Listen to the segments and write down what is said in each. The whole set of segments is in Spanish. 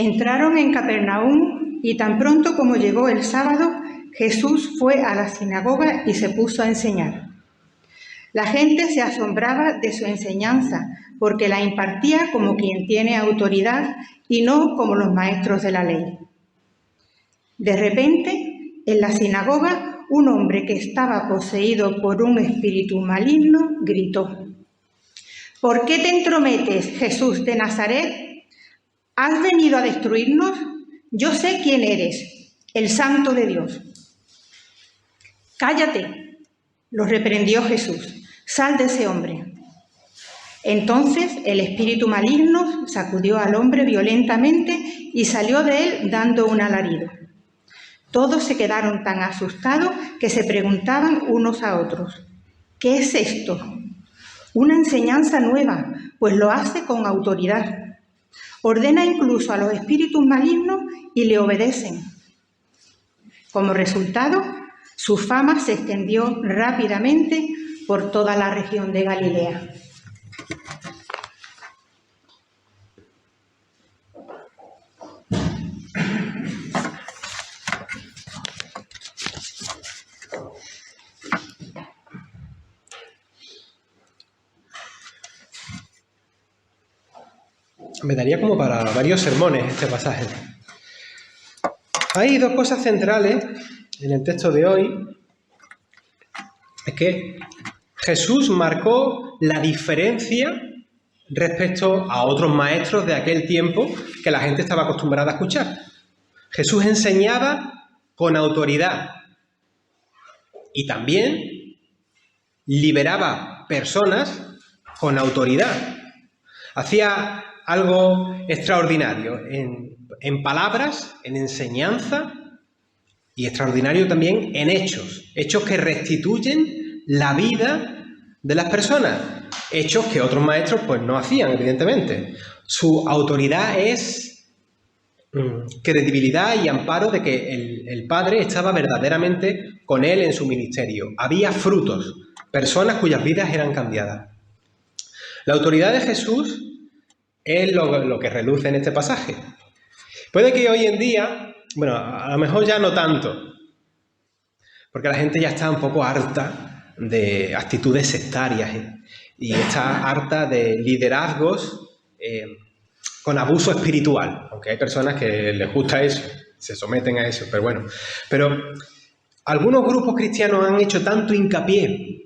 Entraron en Capernaum y tan pronto como llegó el sábado, Jesús fue a la sinagoga y se puso a enseñar. La gente se asombraba de su enseñanza, porque la impartía como quien tiene autoridad y no como los maestros de la ley. De repente, en la sinagoga, un hombre que estaba poseído por un espíritu maligno gritó: ¿Por qué te entrometes, Jesús de Nazaret? ¿Has venido a destruirnos? Yo sé quién eres, el Santo de Dios. Cállate, lo reprendió Jesús. Sal de ese hombre. Entonces el espíritu maligno sacudió al hombre violentamente y salió de él dando un alarido. Todos se quedaron tan asustados que se preguntaban unos a otros: ¿qué es esto? Una enseñanza nueva, pues lo hace con autoridad. Ordena incluso a los espíritus malignos y le obedecen. Como resultado, su fama se extendió rápidamente por toda la región de Galilea. Me daría como para varios sermones este pasaje. Hay dos cosas centrales en el texto de hoy. Es que Jesús marcó la diferencia respecto a otros maestros de aquel tiempo que la gente estaba acostumbrada a escuchar. Jesús enseñaba con autoridad y también liberaba personas con autoridad. Hacía algo extraordinario en palabras, en enseñanza, y extraordinario también en hechos. Hechos que restituyen la vida de las personas. Hechos que otros maestros pues no hacían, evidentemente. Su autoridad es credibilidad y amparo de que el Padre estaba verdaderamente con él en su ministerio. Había frutos, personas cuyas vidas eran cambiadas. La autoridad de Jesús es lo que reluce en este pasaje. Puede que hoy en día, bueno, a lo mejor ya no tanto, porque la gente ya está un poco harta de actitudes sectarias y está harta de liderazgos con abuso espiritual, aunque hay personas que les gusta eso, se someten a eso, pero bueno. Pero algunos grupos cristianos han hecho tanto hincapié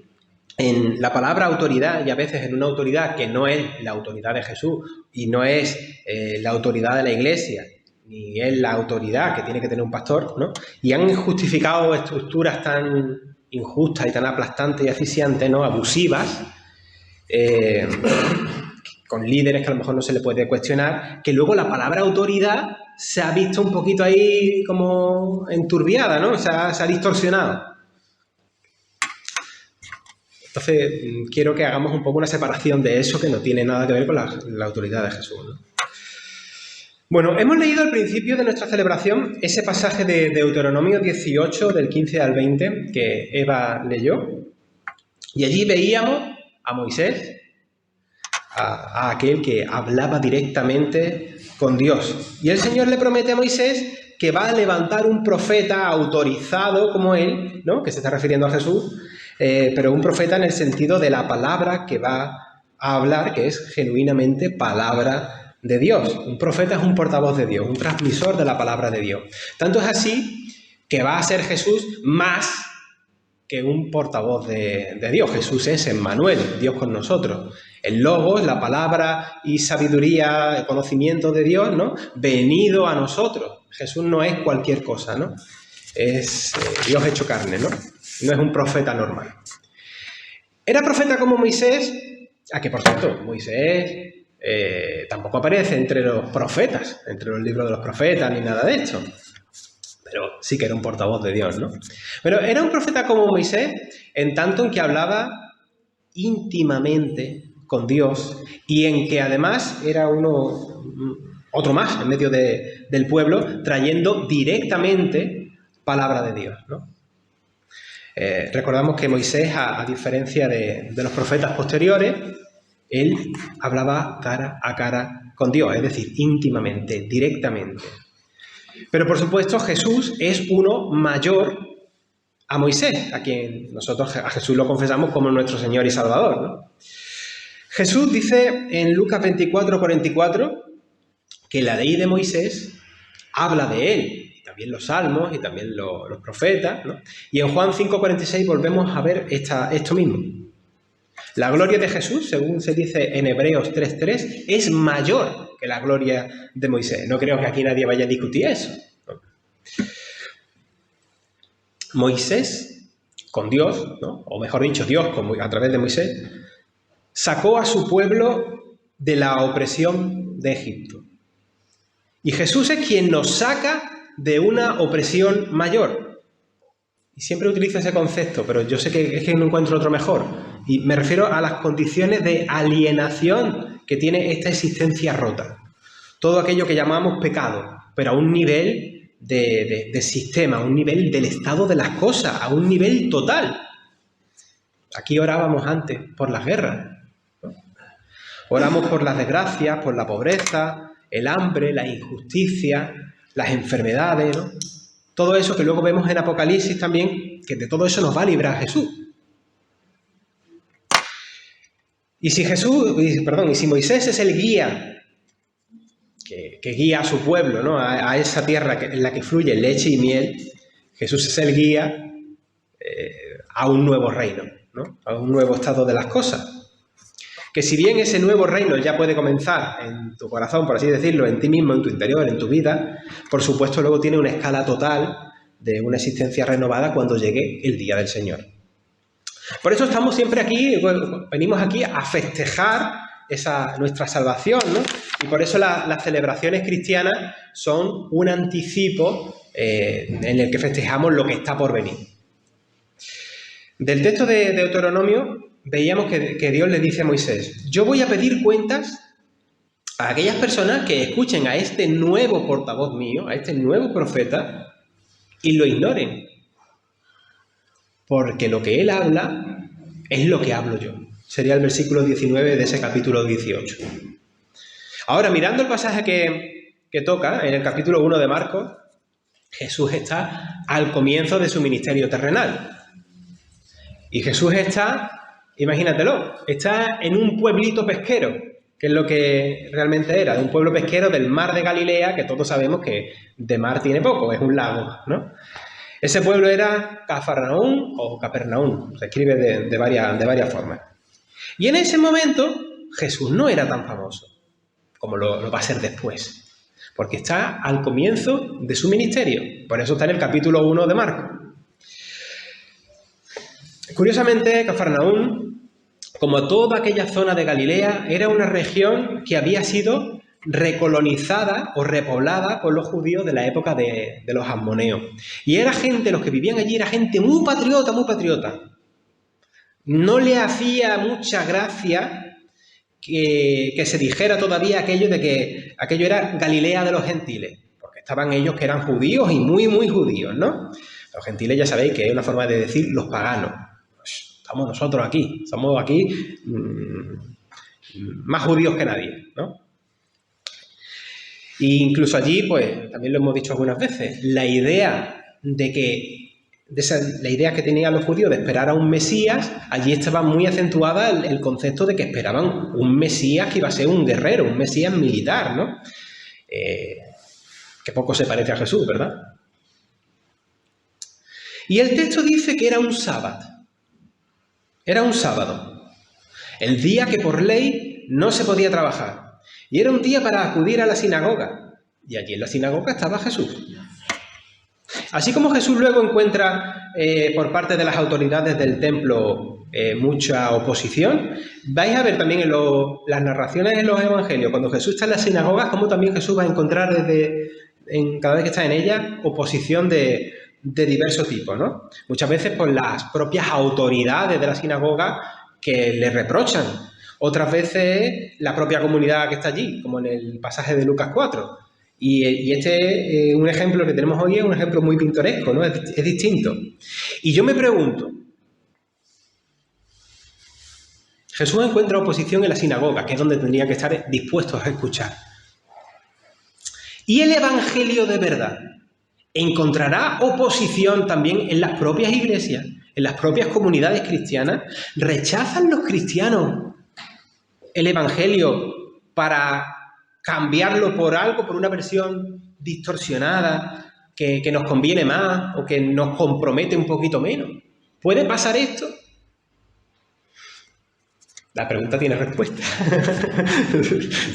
en la palabra autoridad y a veces en una autoridad que no es la autoridad de Jesús y no es la autoridad de la Iglesia, ni es la autoridad que tiene que tener un pastor, ¿no? Y han justificado estructuras tan injustas y tan aplastantes y asfixiantes, ¿no? Abusivas, con líderes que a lo mejor no se le puede cuestionar, que luego la palabra autoridad se ha visto un poquito ahí como enturbiada, ¿no? Se ha distorsionado. Entonces, quiero que hagamos un poco una separación de eso que no tiene nada que ver con la autoridad de Jesús, ¿no? Bueno, hemos leído al principio de nuestra celebración ese pasaje de Deuteronomio 18, del 15 al 20, que Eva leyó. Y allí veíamos a Moisés, a aquel que hablaba directamente con Dios. Y el Señor le promete a Moisés que va a levantar un profeta autorizado como él, ¿no? Que se está refiriendo a Jesús, pero un profeta en el sentido de la palabra que va a hablar, que es genuinamente palabra de Dios. Un profeta es un portavoz de Dios, un transmisor de la palabra de Dios. Tanto es así que va a ser Jesús más que un portavoz de Dios. Jesús es Emmanuel, Dios con nosotros. El Logos, la palabra y sabiduría, el conocimiento de Dios, ¿no? Venido a nosotros. Jesús no es cualquier cosa, ¿no? Es Dios hecho carne, ¿no? No es un profeta normal. ¿Era profeta como Moisés? A que, por cierto, Moisés tampoco aparece entre los profetas, entre los libros de los profetas, ni nada de esto. Pero sí que era un portavoz de Dios, ¿no? Pero era un profeta como Moisés, en tanto en que hablaba íntimamente con Dios y en que además era otro más en medio del pueblo, trayendo directamente palabra de Dios, ¿no? Recordamos que Moisés, a diferencia de los profetas posteriores, Él hablaba cara a cara con Dios, es decir, íntimamente, directamente. Pero por supuesto Jesús es uno mayor a Moisés, a quien nosotros a Jesús lo confesamos como nuestro Señor y Salvador, ¿no? Jesús dice en Lucas 24:44 que la ley de Moisés habla de él, y también los salmos y también los profetas, ¿no? Y en Juan 5:46 volvemos a ver esto mismo. La gloria de Jesús, según se dice en Hebreos 3:3, es mayor que la gloria de Moisés. No creo que aquí nadie vaya a discutir eso, ¿no? Moisés, con Dios, ¿no? O mejor dicho, Dios a través de Moisés, sacó a su pueblo de la opresión de Egipto. Y Jesús es quien nos saca de una opresión mayor. Y siempre utilizo ese concepto, pero yo sé que es que no encuentro otro mejor. Y me refiero a las condiciones de alienación que tiene esta existencia rota. Todo aquello que llamamos pecado, pero a un nivel de sistema, a un nivel del estado de las cosas, a un nivel total. Aquí orábamos antes por las guerras, ¿no? Oramos por las desgracias, por la pobreza, el hambre, la injusticia, las enfermedades, ¿no? Todo eso que luego vemos en Apocalipsis también, que de todo eso nos va a librar Jesús. Y si Moisés es el guía que guía a su pueblo, ¿no? a esa tierra en la que fluye leche y miel, Jesús es el guía a un nuevo reino, ¿no? A un nuevo estado de las cosas. Que si bien ese nuevo reino ya puede comenzar en tu corazón, por así decirlo, en ti mismo, en tu interior, en tu vida, por supuesto luego tiene una escala total de una existencia renovada cuando llegue el día del Señor. Por eso estamos siempre aquí, venimos aquí a festejar nuestra salvación, ¿no? Y por eso las celebraciones cristianas son un anticipo en el que festejamos lo que está por venir. Del texto de Deuteronomio veíamos que Dios le dice a Moisés: yo voy a pedir cuentas a aquellas personas que escuchen a este nuevo portavoz mío, a este nuevo profeta, y lo ignoren. Porque lo que él habla es lo que hablo yo. Sería el versículo 19 de ese capítulo 18. Ahora, mirando el pasaje que toca, en el capítulo 1 de Marcos, Jesús está al comienzo de su ministerio terrenal. Y Jesús está, imagínatelo, está en un pueblito pesquero, que es lo que realmente era, de un pueblo pesquero del mar de Galilea, que todos sabemos que de mar tiene poco, es un lago, ¿no? Ese pueblo era Cafarnaún o Capernaum, se escribe de varias formas. Y en ese momento Jesús no era tan famoso como lo va a ser después, porque está al comienzo de su ministerio. Por eso está en el capítulo 1 de Marcos. Curiosamente, Cafarnaún, como toda aquella zona de Galilea, era una región que había sido recolonizada o repoblada por los judíos de la época de los asmoneos. Y era gente, los que vivían allí, era gente muy patriota, muy patriota. No le hacía mucha gracia que se dijera todavía aquello de que aquello era Galilea de los gentiles, porque estaban ellos que eran judíos y muy, muy judíos, ¿no? Los gentiles ya sabéis que es una forma de decir los paganos. Pues estamos nosotros aquí, somos aquí más judíos que nadie, ¿no? E incluso allí, pues, también lo hemos dicho algunas veces, la idea que tenían los judíos de esperar a un Mesías, allí estaba muy acentuada el concepto de que esperaban un Mesías que iba a ser un guerrero, un Mesías militar, ¿no? Que poco se parece a Jesús, ¿verdad? Y el texto dice que era un sábado. Era un sábado. El día que por ley no se podía trabajar. Y era un día para acudir a la sinagoga. Y allí en la sinagoga estaba Jesús. Así como Jesús luego encuentra por parte de las autoridades del templo mucha oposición, vais a ver también en las narraciones en los evangelios, cuando Jesús está en las sinagogas, como también Jesús va a encontrar cada vez que está en ella, oposición de diversos tipos, ¿no? Muchas veces por las propias autoridades de la sinagoga que le reprochan. Otras veces la propia comunidad que está allí, como en el pasaje de Lucas 4. Y un ejemplo que tenemos hoy es un ejemplo muy pintoresco, ¿no? Es distinto. Y yo me pregunto, Jesús encuentra oposición en la sinagoga, que es donde tendrían que estar dispuestos a escuchar. ¿Y el evangelio de verdad encontrará oposición también en las propias iglesias, en las propias comunidades cristianas? ¿Rechazan los cristianos el evangelio para cambiarlo por algo, por una versión distorsionada que nos conviene más o que nos compromete un poquito menos? ¿Puede pasar esto? La pregunta tiene respuesta.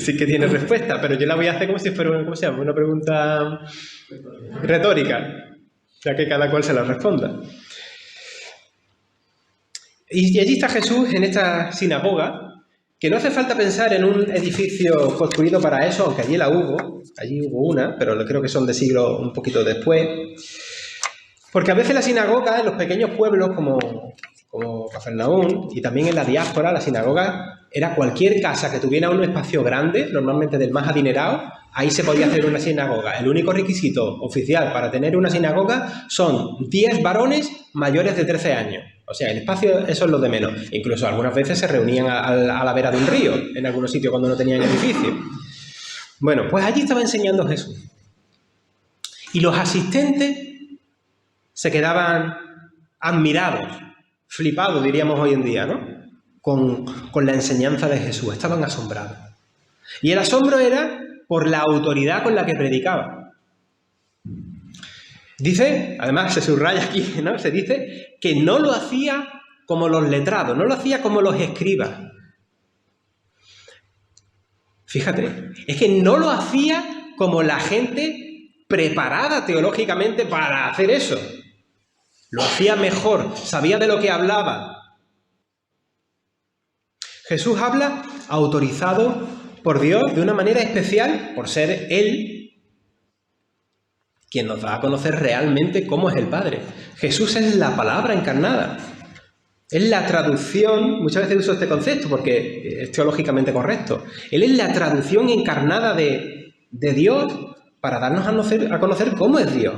Sí que tiene respuesta, pero yo la voy a hacer como si fuera una pregunta retórica, ya que cada cual se la responda. Y allí está Jesús en esta sinagoga, que no hace falta pensar en un edificio construido para eso, aunque allí hubo una, pero creo que son de siglo un poquito después. Porque a veces la sinagoga en los pequeños pueblos como Cafarnaúm y también en la diáspora, la sinagoga era cualquier casa que tuviera un espacio grande, normalmente del más adinerado, ahí se podía hacer una sinagoga. El único requisito oficial para tener una sinagoga son 10 varones mayores de 13 años. O sea, el espacio, eso es lo de menos. Incluso algunas veces se reunían a la vera de un río, en algunos sitios cuando no tenían edificio. Bueno, pues allí estaba enseñando Jesús. Y los asistentes se quedaban admirados, flipados, diríamos hoy en día, ¿no? Con la enseñanza de Jesús. Estaban asombrados. Y el asombro era por la autoridad con la que predicaba. Dice, además se subraya aquí, ¿no? Se dice que no lo hacía como los letrados, no lo hacía como los escribas. Fíjate, es que no lo hacía como la gente preparada teológicamente para hacer eso. Lo hacía mejor, sabía de lo que hablaba. Jesús habla autorizado por Dios de una manera especial, por ser Él quien nos da a conocer realmente cómo es el Padre. Jesús es la palabra encarnada. Es la traducción, muchas veces uso este concepto porque es teológicamente correcto. Él es la traducción encarnada de Dios para darnos a conocer cómo es Dios.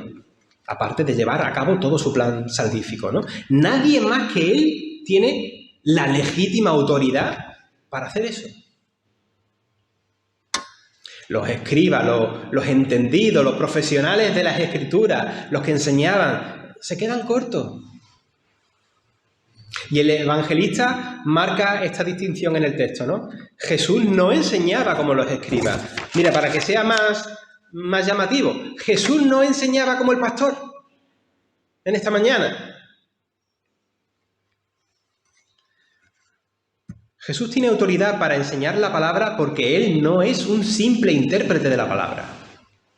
Aparte de llevar a cabo todo su plan salvífico, ¿no? Nadie más que Él tiene la legítima autoridad para hacer eso. Los escribas, los entendidos, los profesionales de las Escrituras, los que enseñaban, se quedan cortos. Y el evangelista marca esta distinción en el texto, ¿no? Jesús no enseñaba como los escribas. Mira, para que sea más llamativo, Jesús no enseñaba como el pastor en esta mañana. Jesús tiene autoridad para enseñar la palabra porque Él no es un simple intérprete de la palabra.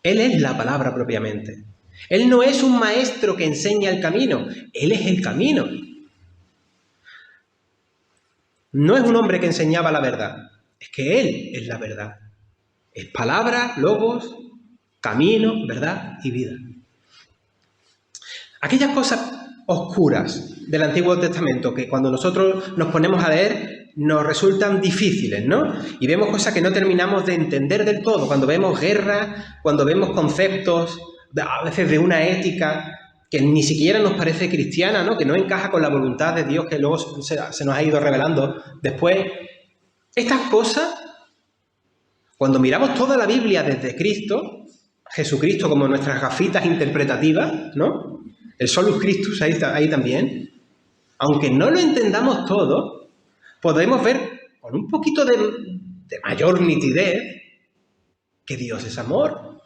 Él es la palabra propiamente. Él no es un maestro que enseña el camino. Él es el camino. No es un hombre que enseñaba la verdad. Es que Él es la verdad. Es palabra, logos, camino, verdad y vida. Aquellas cosas oscuras del Antiguo Testamento que cuando nosotros nos ponemos a leer nos resultan difíciles, ¿no? Y vemos cosas que no terminamos de entender del todo. Cuando vemos guerra, cuando vemos conceptos, a veces de una ética que ni siquiera nos parece cristiana, ¿no? Que no encaja con la voluntad de Dios que luego se nos ha ido revelando después. Estas cosas, cuando miramos toda la Biblia desde Cristo, Jesucristo como nuestras gafitas interpretativas, ¿no? El solus Christus ahí también. Aunque no lo entendamos todo, podemos ver con un poquito de mayor nitidez que Dios es amor.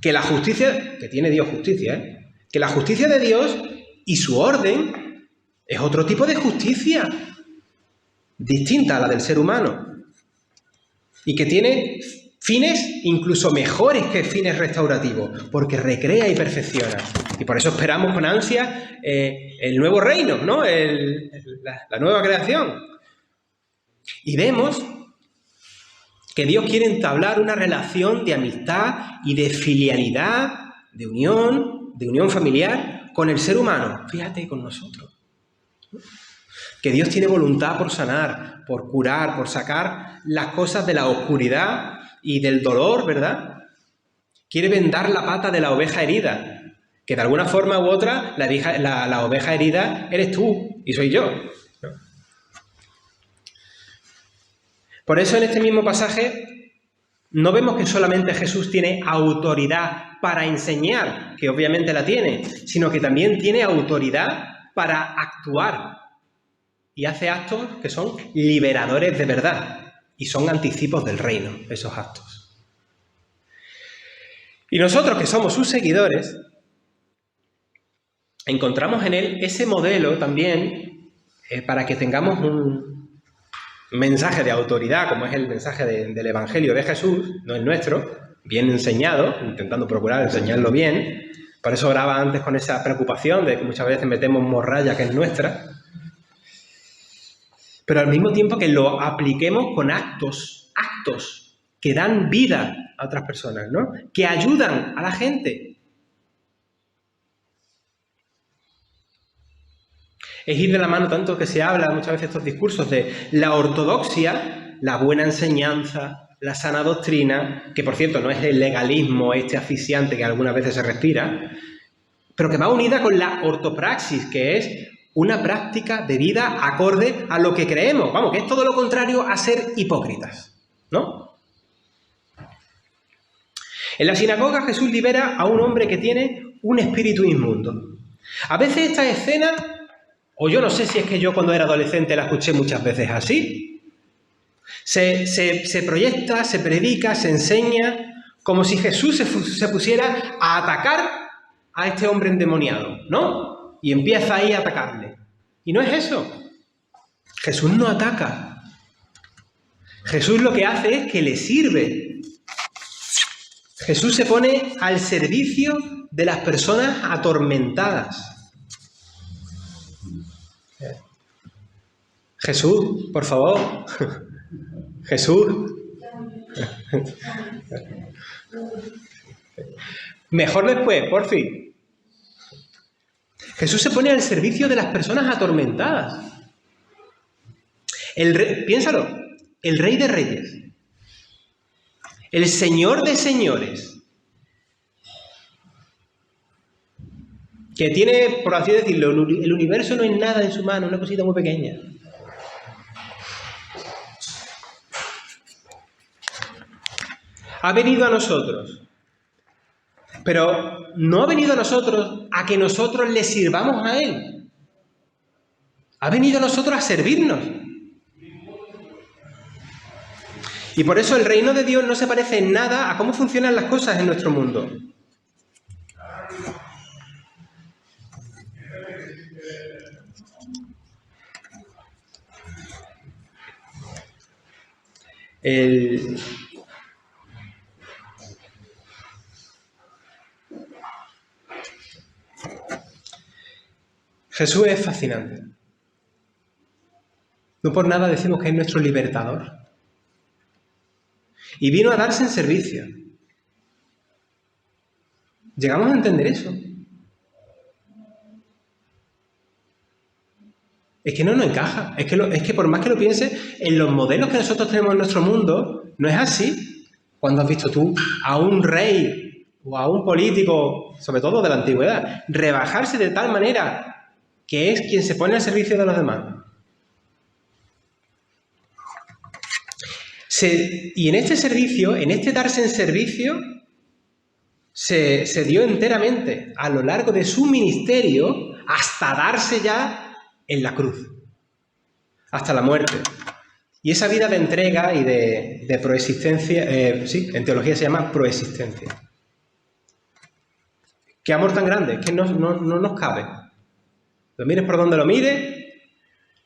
Que la justicia, que tiene Dios justicia, que la justicia de Dios y su orden es otro tipo de justicia, distinta a la del ser humano. Y que tiene fines incluso mejores que fines restaurativos, porque recrea y perfecciona. Y por eso esperamos con ansia el nuevo reino, ¿no? La nueva creación. Y vemos que Dios quiere entablar una relación de amistad y de filialidad, de unión familiar con el ser humano. Fíjate, con nosotros. Que Dios tiene voluntad por sanar, por curar, por sacar las cosas de la oscuridad y del dolor, ¿verdad? Quiere vendar la pata de la oveja herida, que de alguna forma u otra la oveja herida eres tú y soy yo, ¿no? Por eso en este mismo pasaje no vemos que solamente Jesús tiene autoridad para enseñar, que obviamente la tiene, sino que también tiene autoridad para actuar. Y hace actos que son liberadores de verdad y son anticipos del reino, esos actos. Y nosotros, que somos sus seguidores, encontramos en él ese modelo también para que tengamos un mensaje de autoridad, como es el mensaje del Evangelio de Jesús, no el nuestro, bien enseñado, intentando procurar enseñarlo bien. Por eso oraba antes con esa preocupación de que muchas veces metemos morralla que es nuestra, pero al mismo tiempo que lo apliquemos con actos que dan vida a otras personas, ¿no? Que ayudan a la gente. Es ir de la mano, tanto que se habla muchas veces estos discursos de la ortodoxia, la buena enseñanza, la sana doctrina, que por cierto no es el legalismo este asfixiante que algunas veces se respira, pero que va unida con la ortopraxis, que es una práctica de vida acorde a lo que creemos. Vamos, que es todo lo contrario a ser hipócritas, ¿no? En la sinagoga Jesús libera a un hombre que tiene un espíritu inmundo. A veces esta escena, o yo no sé si es que yo cuando era adolescente la escuché muchas veces así, se proyecta, se predica, se enseña, como si Jesús se pusiera a atacar a este hombre endemoniado, ¿no? Y empieza ahí a atacarle. Y no es eso. Jesús no ataca. Jesús lo que hace es que le sirve. Jesús se pone al servicio de las personas atormentadas. Jesús, por favor. Jesús. Mejor después, por fin. Jesús se pone al servicio de las personas atormentadas. Piénsalo, el Rey de Reyes, el Señor de Señores, que tiene, por así decirlo, el universo no es nada en su mano, una cosita muy pequeña. Ha venido a nosotros. Pero no ha venido a nosotros a que nosotros le sirvamos a Él. Ha venido a nosotros a servirnos. Y por eso el reino de Dios no se parece en nada a cómo funcionan las cosas en nuestro mundo. Jesús es fascinante. No por nada decimos que es nuestro libertador. Y vino a darse en servicio. ¿Llegamos a entender eso? Es que no nos encaja. Es que por más que lo pienses, en los modelos que nosotros tenemos en nuestro mundo, no es así. ¿Cuándo has visto tú a un rey o a un político, sobre todo de la antigüedad, rebajarse de tal manera que es quien se pone al servicio de los demás? Y en este servicio, en este darse en servicio, se dio enteramente a lo largo de su ministerio hasta darse ya en la cruz, hasta la muerte. Y esa vida de entrega y de proexistencia, en teología se llama proexistencia. Qué amor tan grande, es que no nos cabe. Lo mires por donde lo mires,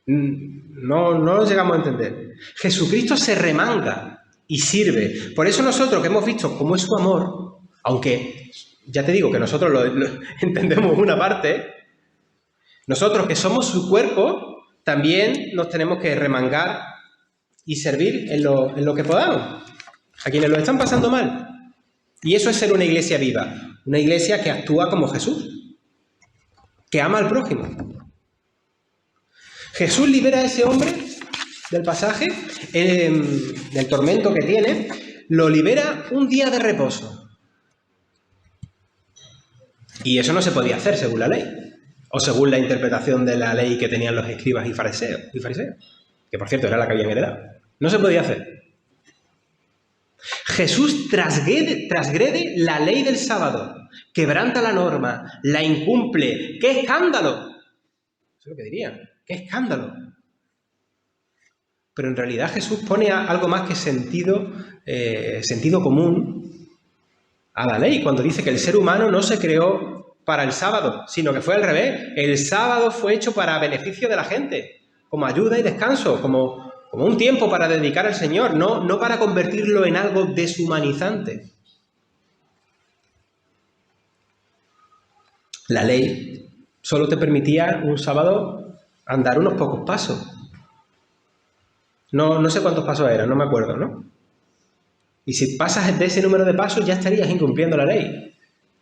no lo llegamos a entender. Jesucristo se remanga y sirve. Por eso nosotros que hemos visto cómo es su amor, aunque ya te digo que nosotros lo entendemos una parte, nosotros que somos su cuerpo, también nos tenemos que remangar y servir en lo que podamos. A quienes lo están pasando mal. Y eso es ser una iglesia viva. Una iglesia que actúa como Jesús. Que ama al prójimo. Jesús libera a ese hombre del pasaje, del tormento que tiene, lo libera un día de reposo. Y eso no se podía hacer según la ley, o según la interpretación de la ley que tenían los escribas y fariseos, que por cierto era la que habían heredado. No se podía hacer. Jesús transgrede la ley del sábado, quebranta la norma, la incumple. ¡Qué escándalo! Eso es lo que dirían. ¡Qué escándalo! Pero en realidad Jesús pone algo más que sentido común a la ley, cuando dice que el ser humano no se creó para el sábado, sino que fue al revés. El sábado fue hecho para beneficio de la gente, como ayuda y descanso, como un tiempo para dedicar al Señor, no para convertirlo en algo deshumanizante. La ley solo te permitía un sábado andar unos pocos pasos. No sé cuántos pasos eran, no me acuerdo, ¿no? Y si pasas de ese número de pasos ya estarías incumpliendo la ley.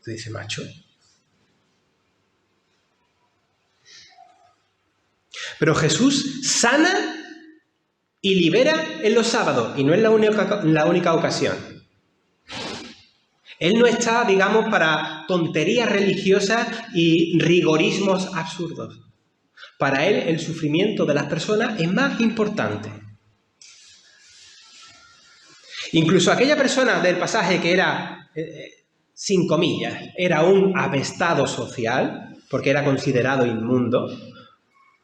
Tú dices, macho. Pero Jesús sana y libera en los sábados, y no es la única ocasión. Él no está, digamos, para tonterías religiosas y rigorismos absurdos. Para él, el sufrimiento de las personas es más importante. Incluso aquella persona del pasaje que era, sin comillas, era un apestado social, porque era considerado inmundo,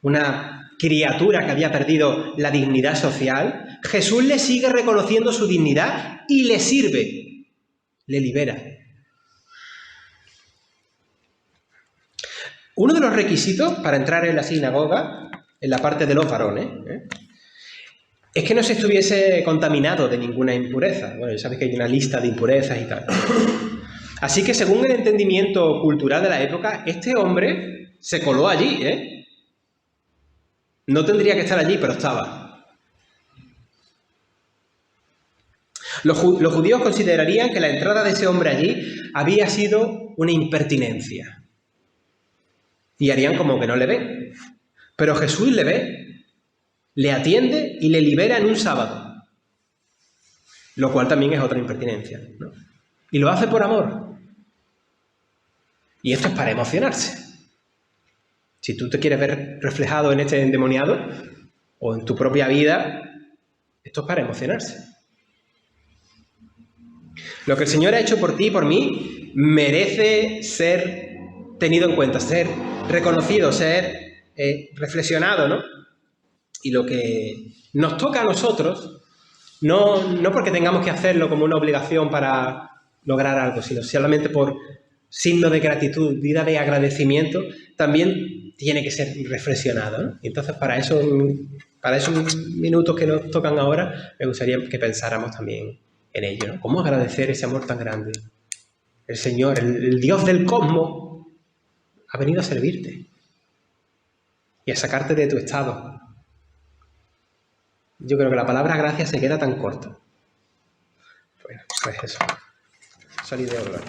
una criatura que había perdido la dignidad social, Jesús le sigue reconociendo su dignidad y le sirve, le libera. Uno de los requisitos para entrar en la sinagoga, en la parte de los varones, es que no se estuviese contaminado de ninguna impureza. Bueno, ya sabéis que hay una lista de impurezas y tal. Así que, según el entendimiento cultural de la época, este hombre se coló allí, ¿eh? No tendría que estar allí, pero estaba. Los judíos considerarían que la entrada de ese hombre allí había sido una impertinencia. Y harían como que no le ven. Pero Jesús le ve, le atiende y le libera en un sábado. Lo cual también es otra impertinencia, ¿no? Y lo hace por amor. Y esto es para emocionarse. Si tú te quieres ver reflejado en este endemoniado o en tu propia vida, esto es para emocionarse. Lo que el Señor ha hecho por ti y por mí merece ser tenido en cuenta, ser reconocido, ser reflexionado, ¿no? Y lo que nos toca a nosotros, no porque tengamos que hacerlo como una obligación para lograr algo, sino solamente por signo de gratitud, vida de agradecimiento, también tiene que ser reflexionado, ¿no? Y entonces para esos minutos que nos tocan ahora, me gustaría que pensáramos también en ello, ¿no? ¿Cómo agradecer ese amor tan grande? El Señor, el Dios del cosmos, ha venido a servirte y a sacarte de tu estado. Yo creo que la palabra gracia se queda tan corta. Bueno, pues eso. Salid de gloria.